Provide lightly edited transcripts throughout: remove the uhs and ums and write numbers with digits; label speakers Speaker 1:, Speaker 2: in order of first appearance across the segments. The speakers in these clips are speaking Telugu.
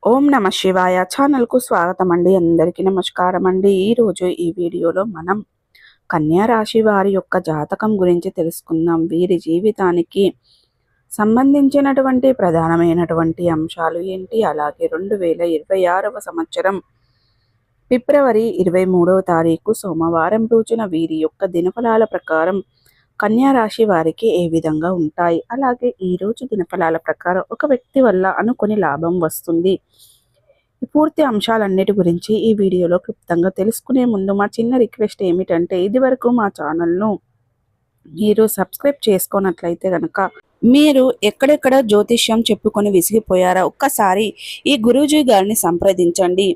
Speaker 1: ఓం నమ శివాయ ఛానల్కు స్వాగతం అండి. అందరికీ నమస్కారం అండి. ఈరోజు ఈ వీడియోలో మనం కన్యా రాశి వారి యొక్క జాతకం గురించి తెలుసుకుందాం. వీరి జీవితానికి సంబంధించినటువంటి ప్రధానమైనటువంటి అంశాలు ఏంటి, అలాగే 2026వ సంవత్సరం ఫిబ్రవరి 23వ తారీఖు సోమవారం రోజున వీరి యొక్క దినఫలాల ప్రకారం కన్యా రాశి వారికి ఏ విధంగా ఉంటాయి, అలాగే ఈరోజు దినఫలాల ప్రకారం ఒక వ్యక్తి వల్ల అనుకుని లాభం వస్తుంది. ఈ పూర్తి అంశాలన్నిటి గురించి ఈ వీడియోలో క్లుప్తంగా తెలుసుకునే ముందు మా చిన్న రిక్వెస్ట్ ఏమిటంటే, ఇదివరకు మా ఛానల్ను మీరు సబ్స్క్రైబ్ చేసుకున్నట్లయితే కనుక మీరు ఎక్కడెక్కడ జ్యోతిష్యం చెప్పుకొని విసిగిపోయారా, ఒక్కసారి ఈ గురూజీ గారిని సంప్రదించండి.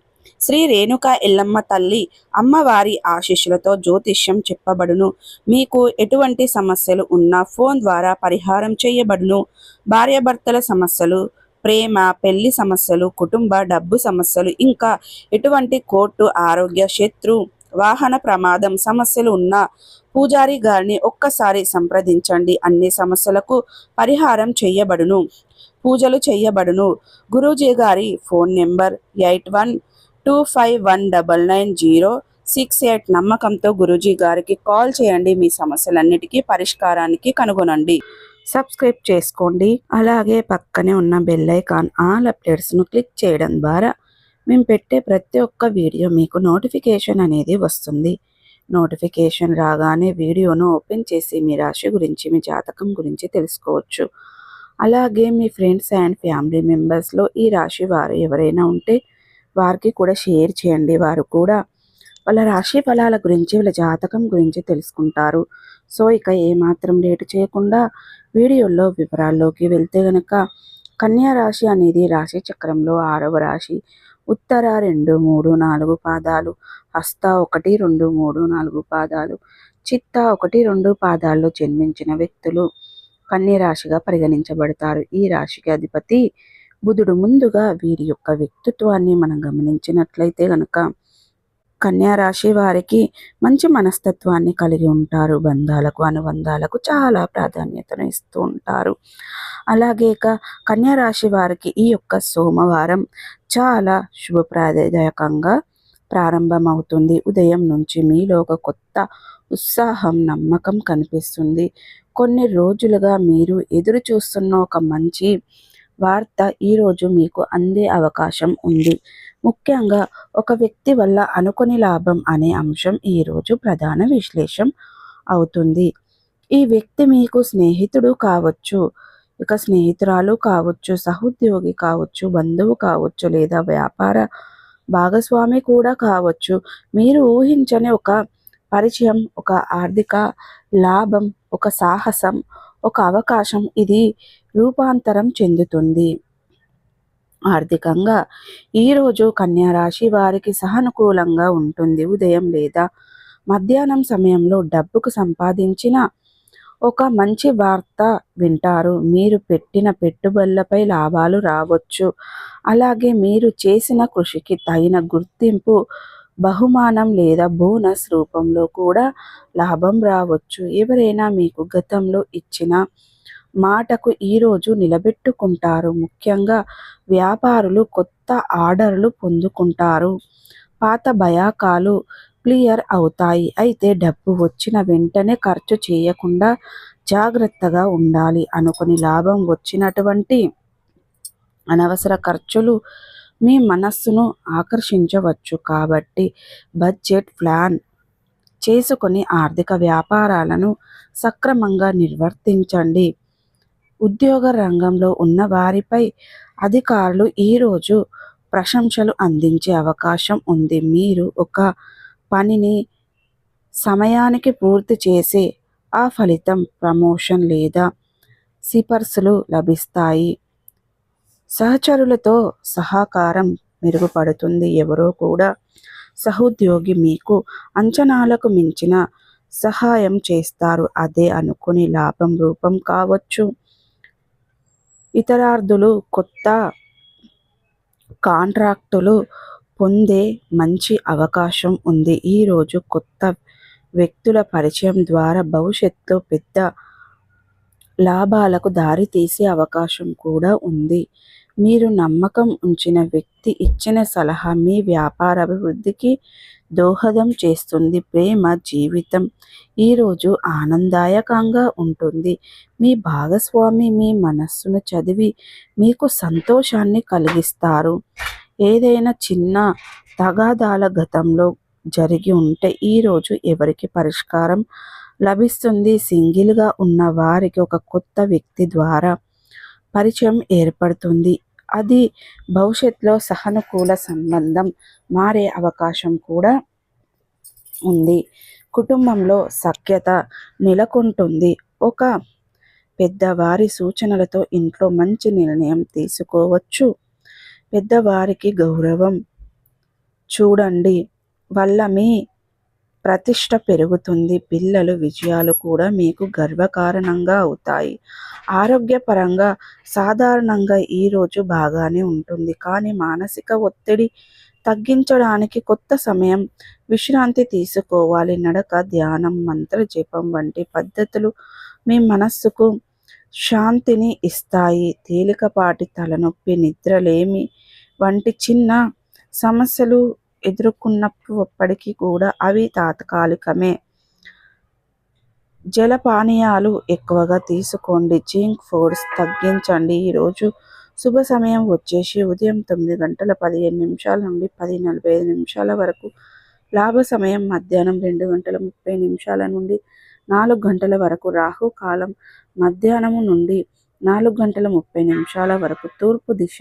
Speaker 1: శ్రీ రేణుక ఎల్లమ్మ తల్లి అమ్మవారి ఆశీస్సులతో జ్యోతిష్యం చెప్పబడును. మీకు ఎటువంటి సమస్యలు ఉన్నా ఫోన్ ద్వారా పరిహారం చేయబడును. భార్యాభర్తల సమస్యలు, ప్రేమ, పెళ్లి సమస్యలు, కుటుంబ డబ్బు సమస్యలు, ఇంకా ఎటువంటి కోర్టు, ఆరోగ్య, శత్రు, వాహన ప్రమాదం సమస్యలు ఉన్నా పూజారి గారిని ఒక్కసారి సంప్రదించండి. అన్ని సమస్యలకు పరిహారం చేయబడును, పూజలు చేయబడును. గురూజీ గారి ఫోన్ నెంబర్ 8125199068. నమ్మకంతో గురూజీ గారికి కాల్ చేయండి. మీ సమస్యలన్నిటికీ పరిష్కారానికి కనుగొనండి. సబ్స్క్రైబ్ చేసుకోండి. అలాగే పక్కనే ఉన్న బెల్ ఐకాన్ ఆల్ అప్డేట్స్ను క్లిక్ చేయడం ద్వారా మేము పెట్టే ప్రతి ఒక్క వీడియో మీకు నోటిఫికేషన్ అనేది వస్తుంది. నోటిఫికేషన్ రాగానే వీడియోను ఓపెన్ చేసి మీ రాశి గురించి, మీ జాతకం గురించి తెలుసుకోవచ్చు. అలాగే మీ ఫ్రెండ్స్ అండ్ ఫ్యామిలీ మెంబర్స్లో ఈ రాశి వారు ఎవరైనా ఉంటే వారికి కూడా షేర్ చేయండి. వారు కూడా వాళ్ళ రాశి ఫలాల గురించి, వాళ్ళ జాతకం గురించి తెలుసుకుంటారు. సో ఇక ఏమాత్రం లేటు చేయకుండా వీడియోలో వివరాల్లోకి వెళ్తే గనక, కన్యా రాశి అనేది రాశి చక్రంలో 6వ రాశి. ఉత్తర 2, 3, 4 పాదాలు, హస్త 1, 2, 3, 4 పాదాలు, చిత్త 1, 2 పాదాల్లో జన్మించిన వ్యక్తులు కన్యా రాశిగా పరిగణించబడతారు. ఈ రాశికి అధిపతి బుధుడు. ముందుగా వీరి యొక్క వ్యక్తిత్వాన్ని మనం గమనించినట్లయితే గనక, కన్యా రాశి వారికి మంచి మనస్తత్వాన్ని కలిగి ఉంటారు. బంధాలకు, అనుబంధాలకు చాలా ప్రాధాన్యతను ఇస్తూ ఉంటారు. అలాగే కన్యా రాశి వారికి ఈ యొక్క సోమవారం చాలా శుభప్రదాయకంగా ప్రారంభమవుతుంది. ఉదయం నుంచి మీలో ఒక కొత్త ఉత్సాహం, నమ్మకం కనిపిస్తుంది. కొన్ని రోజులుగా మీరు ఎదురు చూస్తున్న ఒక మంచి వార్త ఈరోజు మీకు అందే అవకాశం ఉంది. ముఖ్యంగా ఒక వ్యక్తి వల్ల అనుకుని లాభం అనే అంశం ఈరోజు ప్రధాన విశ్లేషణ అవుతుంది. ఈ వ్యక్తి మీకు స్నేహితుడు కావచ్చు, ఇక స్నేహితురాలు కావచ్చు, సహోద్యోగి కావచ్చు, బంధువు కావచ్చు, లేదా వ్యాపార భాగస్వామి కూడా కావచ్చు. మీరు ఊహించని ఒక పరిచయం, ఒక ఆర్థిక లాభం, ఒక సాహసం, ఒక అవకాశం ఇది రూపాంతరం చెందుతుంది. ఆర్థికంగా ఈరోజు కన్యా రాశి వారికి సహనుకూలంగా ఉంటుంది. ఉదయం లేదా మధ్యాహ్నం సమయంలో డబ్బుకు సంపాదించిన ఒక మంచి వార్త వింటారు. మీరు పెట్టిన పెట్టుబడులపై లాభాలు రావచ్చు. అలాగే మీరు చేసిన కృషికి తగిన గుర్తింపు, బహుమానం లేదా బోనస్ రూపంలో కూడా లాభం రావచ్చు. ఎవరైనా మీకు గతంలో ఇచ్చిన మాటకు ఈరోజు నిలబెట్టుకుంటారు. ముఖ్యంగా వ్యాపారులు కొత్త ఆర్డర్లు పొందుకుంటారు. పాత బయాకాలు క్లియర్ అవుతాయి. అయితే డబ్బు వచ్చిన వెంటనే ఖర్చు చేయకుండా జాగ్రత్తగా ఉండాలి. అనుకుని లాభం వచ్చినటువంటి అనవసర ఖర్చులు మీ మనస్సును ఆకర్షించవచ్చు. కాబట్టి బడ్జెట్ ప్లాన్ చేసుకొని ఆర్థిక వ్యాపారాలను సక్రమంగా నిర్వర్తించండి. ఉద్యోగ రంగంలో ఉన్న వారిపై అధికారులు ఈరోజు ప్రశంసలు అందించే అవకాశం ఉంది. మీరు ఒక పనిని సమయానికి పూర్తి చేసే ఆ ఫలితం ప్రమోషన్ లేదా సిఫార్సులు లభిస్తాయి. సహచరులతో సహకారం మెరుగుపడుతుంది. ఎవరో కూడా సహోద్యోగి మీకు అంచనాలకు మించిన సహాయం చేస్తారు. అదే అనుకుని లాభం రూపం కావచ్చు. ఇతరార్థులు కొత్త కాంట్రాక్టులు పొందే మంచి అవకాశం ఉంది. ఈరోజు కొత్త వ్యక్తుల పరిచయం ద్వారా భవిష్యత్తులో పెద్ద లాభాలకు దారి తీసే అవకాశం కూడా ఉంది. మీరు నమ్మకం ఉంచిన వ్యక్తి ఇచ్చిన సలహా మీ వ్యాపార అభివృద్ధికి దోహదం చేస్తుంది. ప్రేమ జీవితం ఈరోజు ఆనందదాయకంగా ఉంటుంది. మీ భాగస్వామి మీ మనస్సును చదివి మీకు సంతోషాన్ని కలిగిస్తారు. ఏదైనా చిన్న తగాదాల గతంలో జరిగి ఉంటే ఈరోజు ఎవరికి పరిష్కారం లభిస్తుంది. సింగిల్గా ఉన్న వారికి ఒక కొత్త వ్యక్తి ద్వారా పరిచయం ఏర్పడుతుంది. అది భవిష్యత్తులో సానుకూల సంబంధం మారే అవకాశం కూడా ఉంది. కుటుంబంలో సఖ్యత నెలకొంటుంది. ఒక పెద్దవారి సూచనలతో ఇంట్లో మంచి నిర్ణయం తీసుకోవచ్చు. పెద్దవారికి గౌరవం చూడండి వల్ల మీ ప్రతిష్ట పెరుగుతుంది. పిల్లలు విజయాలు కూడా మీకు గర్వకారణంగా అవుతాయి. ఆరోగ్యపరంగా సాధారణంగా ఈరోజు బాగానే ఉంటుంది, కానీ మానసిక ఒత్తిడి తగ్గించడానికి కొత్త సమయం విశ్రాంతి తీసుకోవాలి. నడక, ధ్యానం, మంత్ర జపం వంటి పద్ధతులు మీ మనస్సుకు శాంతిని ఇస్తాయి. తేలికపాటి తలనొప్పి, నిద్రలేమి వంటి చిన్న సమస్యలు ఎదుర్కొన్నప్పటికీ కూడా అవి తాత్కాలికమే. జలపానీయాలు ఎక్కువగా తీసుకోండి. జంక్ ఫుడ్స్ తగ్గించండి. ఈరోజు శుభ సమయం వచ్చేసి ఉదయం 9:15 నుండి 10:45 వరకు. లాభ సమయం మధ్యాహ్నం 2:30 నుండి 4 వరకు. రాహుకాలం మధ్యాహ్నం నుండి 4:30 వరకు. తూర్పు దిశ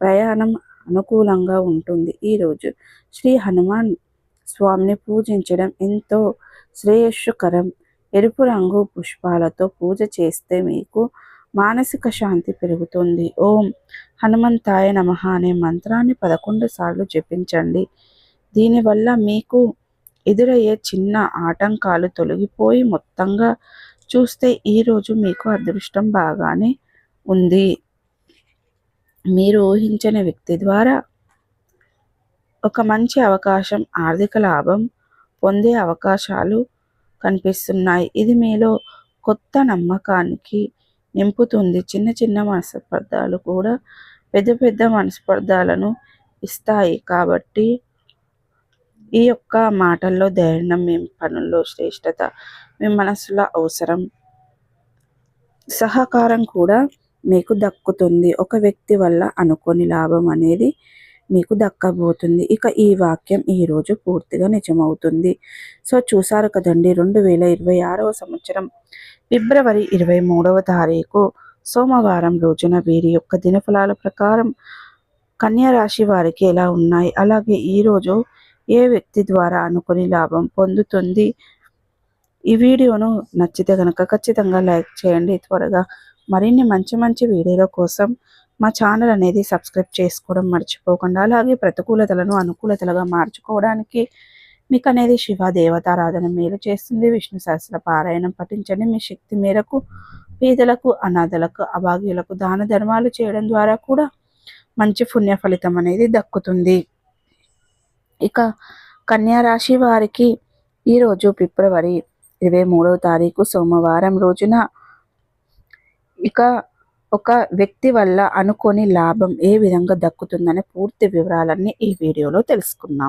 Speaker 1: ప్రయాణం అనుకూలంగా ఉంటుంది. ఈరోజు శ్రీ హనుమాన్ స్వామిని పూజించడం ఎంతో శ్రేయస్కరం. ఎరుపు రంగు పుష్పాలతో పూజ చేస్తే మీకు మానసిక శాంతి పెరుగుతుంది. ఓం హనుమంతాయ నమః అనే మంత్రాన్ని 11 సార్లు జపించండి. దీనివల్ల మీకు ఎదురయ్యే చిన్న ఆటంకాలు తొలగిపోయి మొత్తంగా చూస్తే ఈరోజు మీకు అదృష్టం బాగానే ఉంది. మీరు ఊహించని వ్యక్తి ద్వారా ఒక మంచి అవకాశం, ఆర్థిక లాభం పొందే అవకాశాలు కనిపిస్తున్నాయి. ఇది మీలో కొత్త నమ్మకానికి నింపుతుంది. చిన్న చిన్న మనస్పర్ధాలు కూడా పెద్ద పెద్ద మనస్పర్ధాలను ఇస్తాయి. కాబట్టి ఈ యొక్క మాటల్లో ధైర్యం, మీ పనుల్లో శ్రేష్టత, మీ మనసులో అవసరం, సహకారం కూడా మీకు దక్కుతుంది. ఒక వ్యక్తి వల్ల అనుకోని లాభం అనేది మీకు దక్కబోతుంది. ఇక ఈ వాక్యం ఈరోజు పూర్తిగా నిజమవుతుంది. సో చూసారు కదండి, 2026వ సంవత్సరం ఫిబ్రవరి 23వ తారీఖు సోమవారం రోజున వీరి యొక్క దినఫలాల ప్రకారం కన్యా రాశి వారికి ఎలా ఉన్నాయి, అలాగే ఈరోజు ఏ వ్యక్తి ద్వారా అనుకుని లాభం పొందుతుంది. ఈ వీడియోను నచ్చితే కనుక ఖచ్చితంగా లైక్ చేయండి. త్వరగా మరిన్ని మంచి మంచి వీడియోల కోసం మా ఛానల్ అనేది సబ్స్క్రైబ్ చేసుకోవడం మర్చిపోకుండా. అలాగే ప్రతికూలతలను అనుకూలతలుగా మార్చుకోవడానికి మీకు అనేది శివ దేవతారాధన మేలు చేస్తుంది. విష్ణు సహస్ర పారాయణం పఠించండి. మీ శక్తి మేరకు పేదలకు, అనాథలకు, అభాగ్యులకు దాన ధర్మాలు చేయడం ద్వారా కూడా మంచి పుణ్య ఫలితం అనేది దక్కుతుంది. ఇక కన్యా రాశి వారికి ఈరోజు ఫిబ్రవరి 23వ తారీఖు సోమవారం రోజున ఇక ఒక వ్యక్తి వల్ల అనుకోని లాభం ఏ విధంగా దక్కుతుందనే పూర్తి వివరాలన్నీ ఈ వీడియోలో తెలుసుకుందాం.